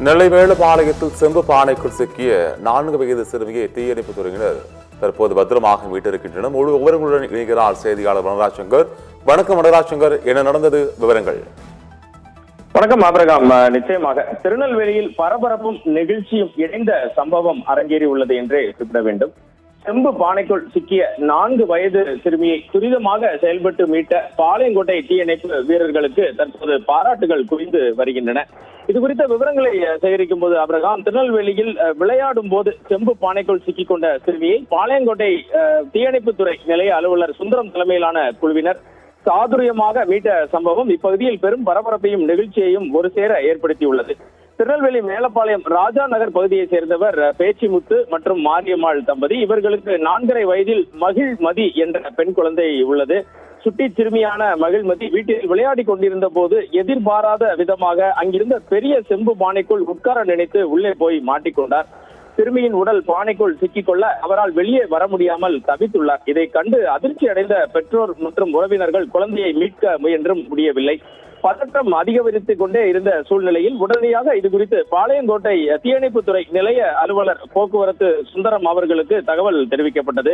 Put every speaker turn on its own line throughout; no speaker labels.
நெல்லை மேலப்பாளையத்தில் செம்பு பானைக்குள் சிக்கிய 4 வயது சிறுமியை தீயணைப்புத் துறையினர் தற்போது பத்திரமாக மீட்டிருக்கின்றனர். ஒவ்வொருவருடன் இணைகிறார் செய்தியாளர் வனராஜ் சங்கர். வணக்கம் வனராஜ் சங்கர், என்ன நடந்தது, விவரங்கள்?
வணக்கம் ஆபிரகாம். நிச்சயமாக திருநெல்வேலியில் பரபரப்பும் நெகிழ்ச்சியும் இணைந்த சம்பவம் அரங்கேறி உள்ளது என்றே குறிப்பிட வேண்டும். செம்பு பானைக்குள் சிக்கிய 4 வயது சிறுமியை துரிதமாக செயல்பட்டு மீட்ட பாளையங்கோட்டை தீயணைப்பு வீரர்களுக்கு தற்போது பாராட்டுகள் குவிந்து வருகின்றன. இது குறித்த விவரங்களை சேகரிக்கும் போது ஆபிரகாம், திருநெல்வேலியில் விளையாடும் போது செம்பு பானைக்குள் சிக்கிக் கொண்ட சிறுமியை பாளையங்கோட்டை தீயணைப்புத்துறை நிலைய அலுவலர் சுந்தரம் தலைமையிலான குழுவினர் சாதுரியமாக மீட்ட சம்பவம் இப்பகுதியில் பெரும் பரபரப்பையும் நெகிழ்ச்சியையும் ஒரு சேர ஏற்படுத்தியுள்ளது. திருநெல்வேலி மேலப்பாளையம் ராஜா நகர் பகுதியை சேர்ந்தவர் பேச்சிமுத்து மற்றும் மாரியம்மாள் தம்பதி. இவர்களுக்கு 4.5 வயதில் மகிழ்மதி என்ற பெண் குழந்தை உள்ளது. சுட்டி சிறுமியான மகிழ்மதி வீட்டில் விளையாடி கொண்டிருந்த போது எதிர்பாராத விதமாக அங்கிருந்த பெரிய செம்பு பானைக்குள் உட்கார நினைத்து உள்ளே போய் மாட்டிக்கொண்டார். சிறுமியின் உடல் பானைக்குள் சிக்கிக்கொள்ள அவரால் வெளியே வர முடியாமல் தவித்துள்ளார். இதை கண்டு அதிர்ச்சி அடைந்த பெற்றோர் மற்றும் உறவினர்கள் குழந்தையை மீட்க முயன்றும் முடியவில்லை. பதற்றம் அதிகரித்துக் கொண்டே இருந்த சூழ்நிலையில் உடனடியாக இது குறித்து பாளையங்கோட்டை தீயணைப்புத்துறை நிலைய அலுவலர் போக்குவரத்து சுந்தரம் அவர்களுக்கு தகவல் தெரிவிக்கப்பட்டது.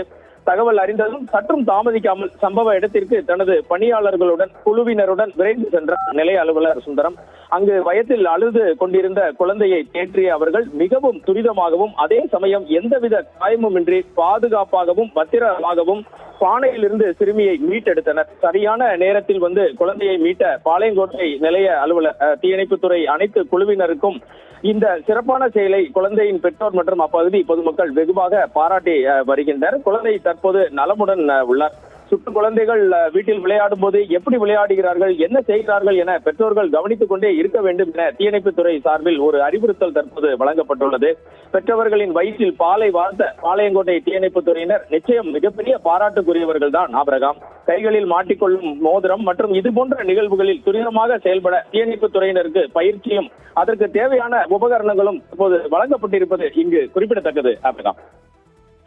தகவல் அறிந்ததும் சற்றும் தாமதிக்காமல் சம்பவ இடத்திற்கு தனது பணியாளர்களுடன் குழுவினருடன் விரைந்து சென்றார் நிலைய அலுவலர் சுந்தரம். அங்கு வயத்தில் அழுது கொண்டிருந்த குழந்தையை தேற்றிய அவர்கள் மிகவும் துரிதமாகவும் அதே சமயம் எந்தவித காயமுமின்றி பாதுகாப்பாகவும் பத்திரமாகவும் பானையிலிருந்து சிறுமியை மீட்டெடுத்தனர். சரியான நேரத்தில் வந்து குழந்தையை மீட்ட பாளையங்கோட்டை நிலைய அலுவலர் தீயணைப்புத்துறை அனைத்து குழுவினருக்கும் இந்த சிறப்பான செயலை குழந்தையின் பெற்றோர் மற்றும் அப்பகுதி பொதுமக்கள் வெகுவாக பாராட்டி வருகின்றனர். குழந்தை தற்போது நலமுடன் உள்ளார். சுற்று குழந்தைகள் வீட்டில் விளையாடும் போது எப்படி விளையாடுகிறார்கள், என்ன செய்கிறார்கள் என பெற்றோர்கள் கவனித்துக் கொண்டே இருக்க வேண்டும் என தீயணைப்புத்துறை சார்பில் ஒரு அறிவுறுத்தல் தற்போது வழங்கப்பட்டுள்ளது. பெற்றவர்களின் வயிற்றில் பாலை வார்த்த பாளையங்கோட்டை தீயணைப்புத்துறையினர் நிச்சயம் மிகப்பெரிய பாராட்டுக்குரியவர்கள் தான் ஆபிரகாம். கைகளில் மாட்டிக்கொள்ளும் மோதிரம் மற்றும் இது போன்ற நிகழ்வுகளில் துரிதமாக செயல்பட தீயணைப்புத்துறையினருக்கு பயிற்சியும் அதற்கு தேவையான உபகரணங்களும் இப்போது வழங்கப்பட்டிருப்பது இங்கு குறிப்பிடத்தக்கது ஆபிரகாம்.